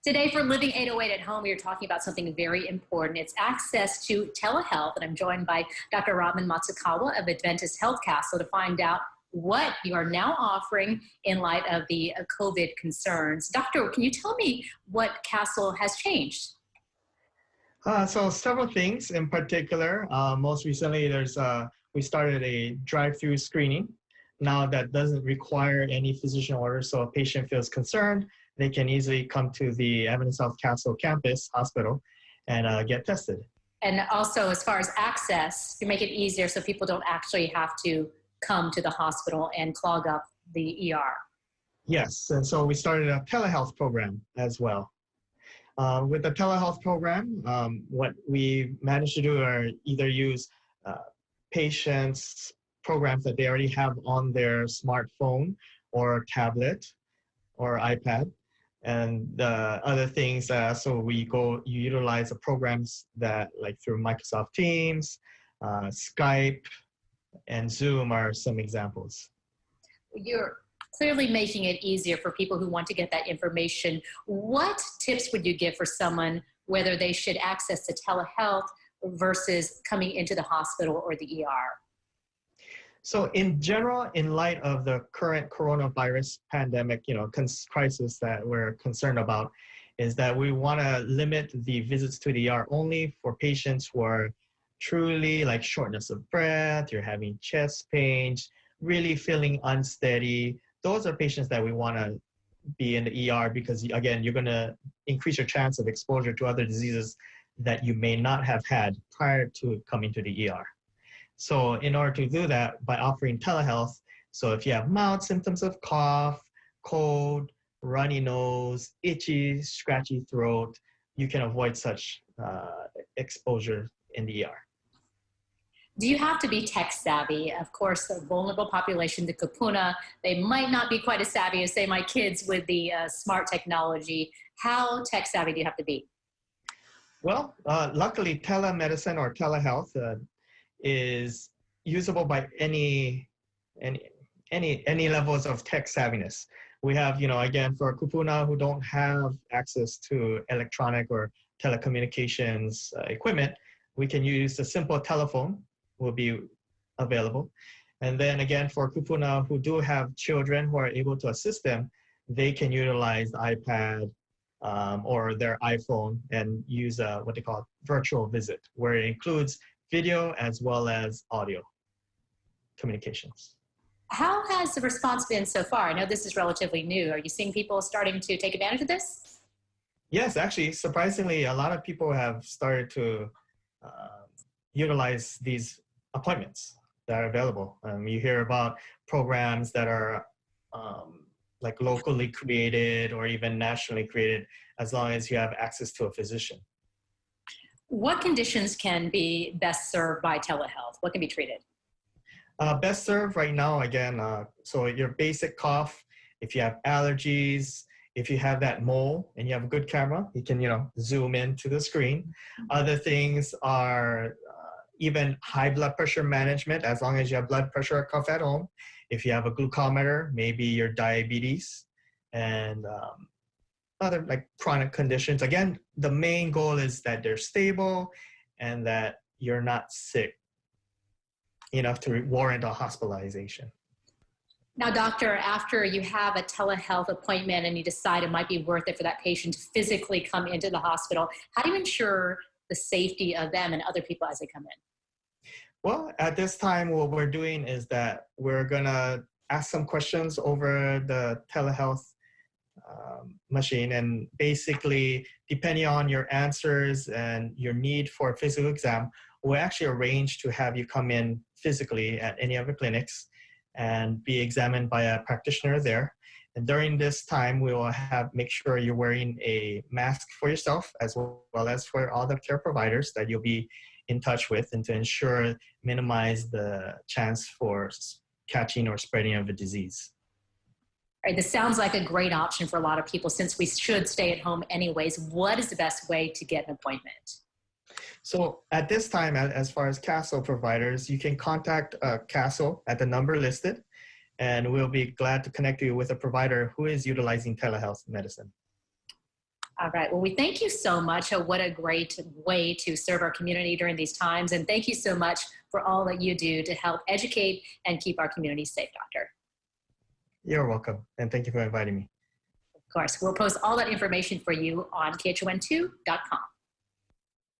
Today for Living 808 at Home, we are talking about something very important. It's access to telehealth. And I'm joined by Dr. Robin Matsukawa of Adventist Health Castle to find out what you are now offering in light of the COVID concerns. Doctor, can you tell me what Castle has changed? So several things in particular. Most recently, we started a drive-through screening. Now that doesn't require any physician order, so a patient feels concerned, they can easily come to the Adventist Health Castle campus hospital and get tested. And also, as far as access, to make it easier so people don't actually have to come to the hospital and clog up the ER. Yes, and so we started a telehealth program as well. With the telehealth program, what we managed to do are either use patients' programs that they already have on their smartphone or tablet or iPad. And the other things, so you utilize the programs that like through Microsoft Teams, Skype, and Zoom are some examples. You're clearly making it easier for people who want to get that information. What tips would you give for someone whether they should access the telehealth versus coming into the hospital or the ER? So in general, in light of the current coronavirus pandemic, crisis that we're concerned about, is that we want to limit the visits to the ER only for patients who are truly like shortness of breath, you're having chest pains, really feeling unsteady. Those are patients that we want to be in the ER because, again, you're going to increase your chance of exposure to other diseases that you may not have had prior to coming to the ER. So in order to do that, by offering telehealth, so if you have mild symptoms of cough, cold, runny nose, itchy, scratchy throat, you can avoid such exposure in the ER. Do you have to be tech savvy? Of course, a vulnerable population, the kupuna, they might not be quite as savvy as, say, my kids with the smart technology. How tech savvy do you have to be? Well, luckily, telemedicine or telehealth is usable by any levels of tech savviness. We have, again, for kupuna who don't have access to electronic or telecommunications equipment, we can use a simple telephone will be available. And then again, for kupuna who do have children who are able to assist them, they can utilize the iPad or their iPhone and use what they call virtual visit, where it includes video as well as audio communications. How has the response been so far? I know this is relatively new. Are you seeing people starting to take advantage of this? Yes, actually, surprisingly, a lot of people have started to utilize these appointments that are available. You hear about programs that are like locally created or even nationally created, as long as you have access to a physician. What conditions can be best served by telehealth? What can be treated? Best served right now, again, so your basic cough, if you have allergies, if you have that mole and you have a good camera, you can, zoom into the screen. Other things are even high blood pressure management, as long as you have blood pressure or cough at home. If you have a glucometer, maybe your diabetes, and other like chronic conditions. Again, the main goal is that they're stable and that you're not sick enough to warrant a hospitalization. Now, doctor, after you have a telehealth appointment and you decide it might be worth it for that patient to physically come into the hospital, how do you ensure the safety of them and other people as they come in? Well, at this time, what we're doing is that we're gonna ask some questions over the telehealth machine, and basically, depending on your answers and your need for a physical exam, we'll actually arrange to have you come in physically at any of the clinics and be examined by a practitioner there. And during this time, we will make sure you're wearing a mask for yourself as well as for all the care providers that you'll be in touch with, and to minimize the chance for catching or spreading of the disease. All right, this sounds like a great option for a lot of people since we should stay at home anyways. What is the best way to get an appointment? So at this time, as far as Castle providers, you can contact Castle at the number listed, and we'll be glad to connect you with a provider who is utilizing telehealth medicine. All right. Well, we thank you so much. What a great way to serve our community during these times. And thank you so much for all that you do to help educate and keep our community safe, Doctor. You're welcome. And thank you for inviting me. Of course, we'll post all that information for you on khon2.com.